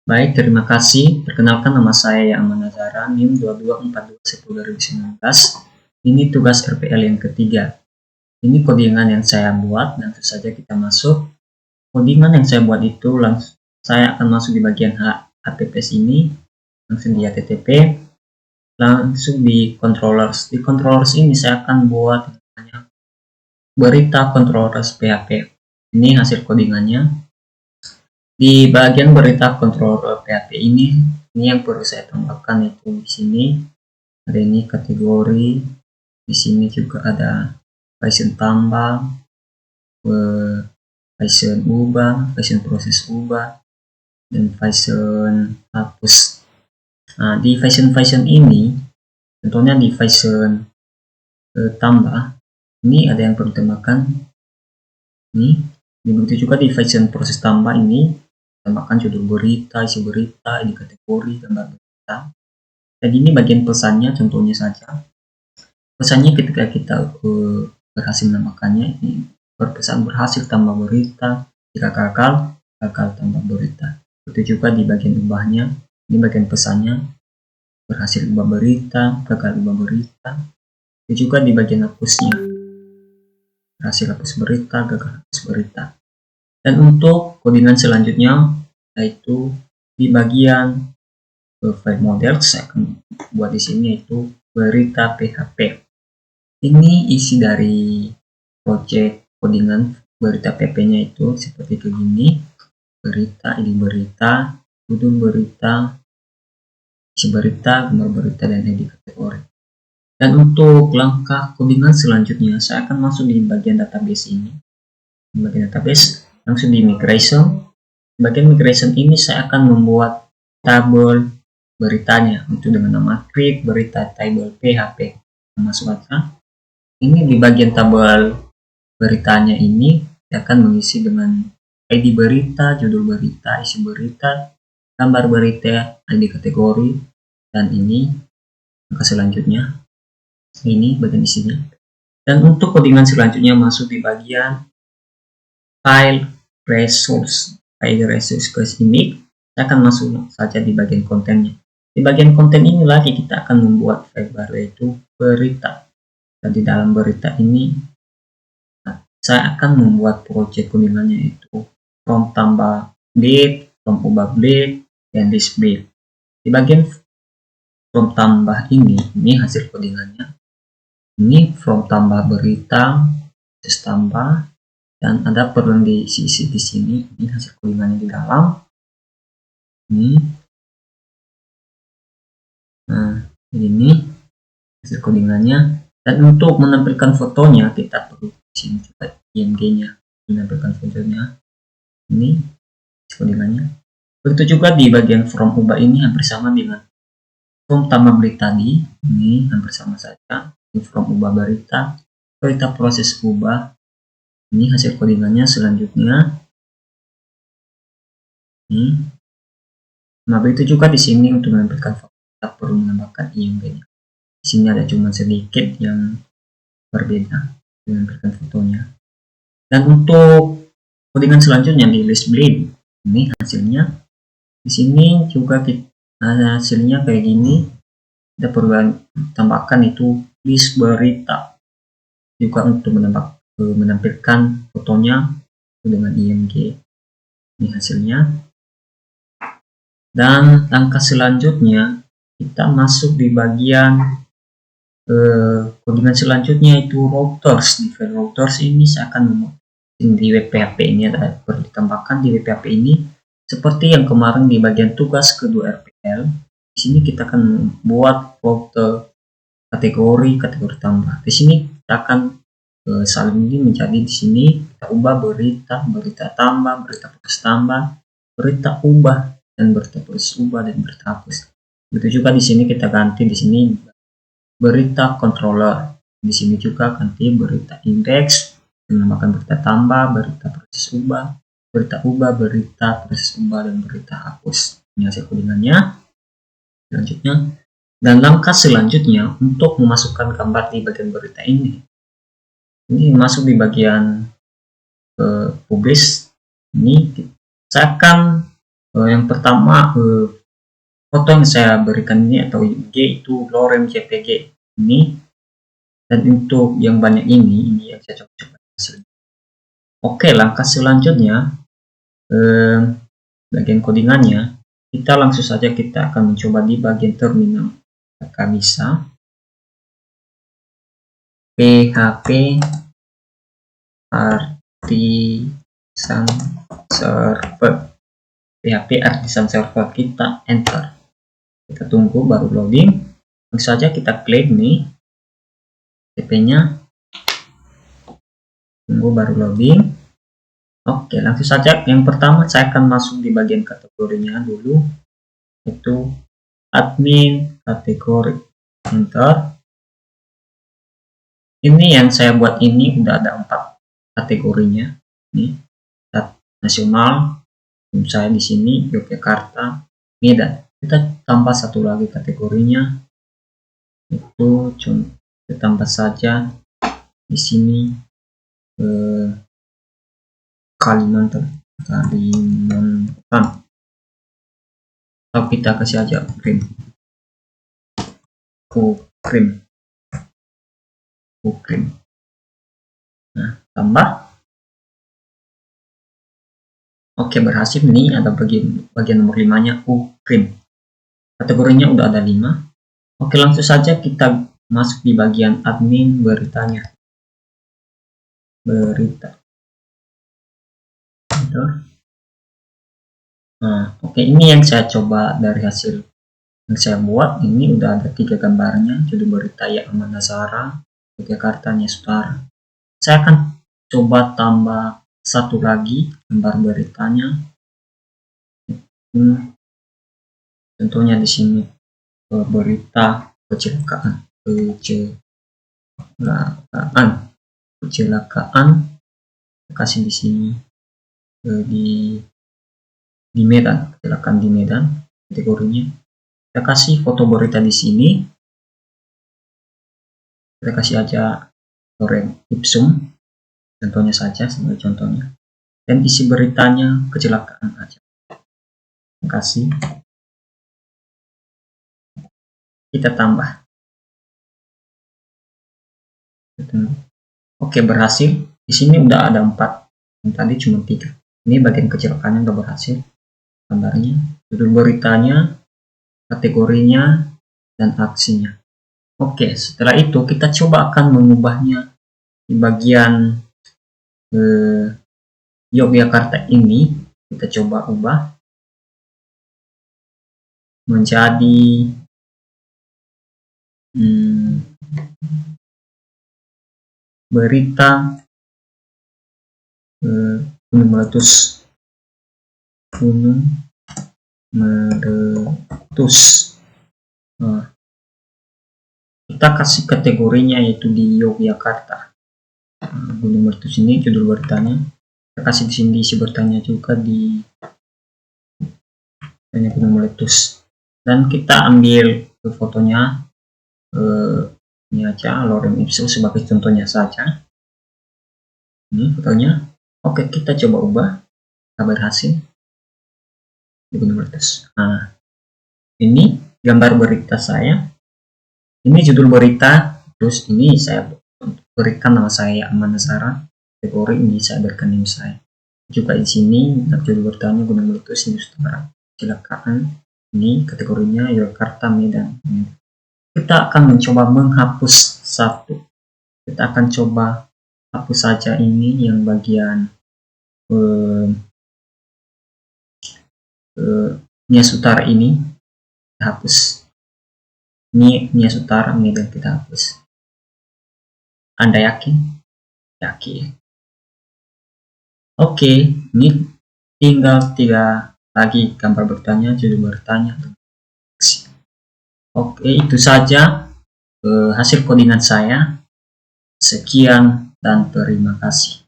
Baik, terima kasih. Perkenalkan, nama saya Aman Nazara, NIM 224210/2019. Ini tugas RPL yang ketiga. Ini codingan yang saya buat, dan tentu saja kita masuk. Codingan yang saya buat itu saya akan masuk di bagian HTTPS ini, langsung di HTTP, langsung di controllers. Di controllers ini saya akan buat namanya berita controllers PHP. Ini hasil codingannya. Di bagian berita controller PHP ini yang perlu saya tambahkan itu di sini ada ini kategori, di sini juga ada function tambah, function ubah, function proses ubah, dan function hapus. Nah, di function ini, contohnya di function tambah, ini ada yang perlu ditambahkan. Ini, begitu juga di function proses tambah ini, tambahkan judul berita, isi berita, ini kategori, gambar berita. Dan ini bagian pesannya, contohnya saja. Pesannya ketika kita berhasil menambahkannya, ini berpesan berhasil tambah berita, jika gagal tambah berita. Itu juga di bagian ubahnya, ini bagian pesannya, berhasil ubah berita, gagal ubah berita. Itu juga di bagian hapusnya, berhasil hapus berita, gagal hapus berita. Dan untuk codingan selanjutnya, yaitu di bagian file model, saya akan buat di sini yaitu berita PHP. Ini isi dari project codingan berita PHP-nya itu seperti begini: berita, ini berita, judul berita, isi berita, gambar berita, dan edit kategori. Dan untuk langkah codingan selanjutnya, saya akan masuk di bagian database ini. Di bagian database, langsung di migration. Di bagian migration ini saya akan membuat tabel beritanya untuk dengan nama create berita table PHP. Masuk aja. Ini di bagian tabel beritanya ini saya akan mengisi dengan ID berita, judul berita, isi berita, gambar berita, ID kategori, dan ini langkah selanjutnya. Ini bagian isinya. Dan untuk codingan selanjutnya masuk di bagian file resource. File resource ke sini, saya akan masuk saja di bagian kontennya. Di bagian konten ini lagi kita akan membuat file baru yaitu berita. Dan di dalam berita ini saya akan membuat project codingannya yaitu from tambah date, from ubah date, dan display. Di bagian from tambah ini hasil codingannya. Ini from tambah berita, terus tambah, dan ada perlu diisi di sini. Ini hasil codingannya di dalam. Ini, nah ini hasil codingannya. Dan untuk menampilkan fotonya kita perlu di sini juga img-nya, menampilkan fotonya. Ini codingannya. Begitu juga di bagian from ubah ini hampir sama dengan from tambah berita tadi. Ini hampir sama saja. Ini from ubah berita, berita proses ubah. Ini hasil codingannya selanjutnya. Ini. Nah, begitu juga di sini untuk menampilkan foto kita perlu menambahkan img-nya. Di sini ada cuma sedikit yang berbeda menampilkan fotonya. Dan untuk codingan selanjutnya di list blade, ini hasilnya. Di sini juga hasilnya kayak gini. Kita perlu tambahkan itu list berita. Juga untuk menampilkan fotonya dengan img. Ini hasilnya. Dan langkah selanjutnya kita masuk di bagian codingan selanjutnya itu routers. Di file routers ini saya akan membuat di web PHP ini ada perlu ditambahkan di web PHP ini seperti yang kemarin di bagian tugas kedua RPL. Di sini kita akan buat router kategori tambah. Di sini kita akan saling ini menjadi di sini kita ubah berita tambah, berita proses tambah, berita ubah, dan berita proses ubah, dan berita hapus. Begitu juga di sini kita ganti di sini berita controller. Di sini juga ganti berita index, menambahkan berita tambah, berita proses ubah, berita proses ubah, dan berita hapus. Ini hasil codingannya. Selanjutnya, dan langkah selanjutnya untuk memasukkan gambar di bagian berita ini masuk di bagian publish. Ini saya akan Yang pertama, foto yang saya berikan ini atau IMG itu lorem JPG ini, dan untuk yang banyak ini yang saya coba hasilnya. Oke, langkah selanjutnya bagian codingannya, kita langsung saja kita akan mencoba di bagian terminal. Maka bisa php artisan server, php artisan server, kita enter, kita tunggu baru loading. Langsung saja kita klik nih tp-nya, tunggu baru loading. Oke, langsung saja yang pertama saya akan masuk di bagian kategorinya dulu, itu admin kategori, enter. Ini yang saya buat ini udah ada 4 kategorinya. Nih, nasional, saya di sini Yogyakarta, Medan. Kita tambah satu lagi kategorinya, itu kita tambah saja di sini Kalimantan. Atau kita kasih aja Ukrim. Nah, tambah. Oke, berhasil nih, ada bagian nomor 5-nya Ukrim. Kategorinya udah ada 5. Oke, langsung saja kita masuk di bagian admin beritanya. Berita. Nah, oke, ini yang saya coba dari hasil yang saya buat. Ini udah ada 3 gambarnya, judul berita ya Ahmad Nazara, Yogyakarta Newstar. Saya akan coba tambah satu lagi gambar beritanya. Tentunya di sini berita kecelakaan, kasih di sini di Medan, kecelakaan di Medan kategorinya. Kita kasih foto berita di sini, kita kasih aja lorem ipsum contohnya saja sebagai contohnya, dan isi beritanya kecelakaan aja. Terima kasih. Kita tambah. Oke, berhasil. Di sini udah ada 4, yang tadi cuma 3. Ini bagian kecelakaannya udah berhasil. Gambarnya, judul beritanya, kategorinya, dan aksinya. Oke, setelah itu kita coba akan mengubahnya di bagian Yogyakarta ini. Kita coba ubah menjadi berita gunung meletus. Kita kasih kategorinya yaitu di Yogyakarta. Gunung meletus ini judul beritanya. Kita kasih di sini isi beritanya juga di gunung meletus. Dan kita ambil fotonya, ini aja lorem ipsum sebagai contohnya saja. Ini fotonya. Oke, kita coba ubah. Kita berhasil di gunung meletus. Nah, ini gambar berita saya. Ini judul berita, terus ini saya berikan nama saya Ahmad Nazara, kategori ini saya berikan nama saya. Juga di sini judul beritanya gunung meletus Newstar, kecelakaan. Ini kategorinya Yogyakarta Medan. Kita akan mencoba menghapus satu. Kita akan coba hapus saja ini yang bagian Nias Utara ini. Kita hapus. Ini Nias Utara Medan, kita hapus. Anda yakin? Yakin. Oke, ini tinggal 3 lagi gambar beritanya, judul beritanya. Oke, itu saja hasil codingan saya. Sekian dan terima kasih.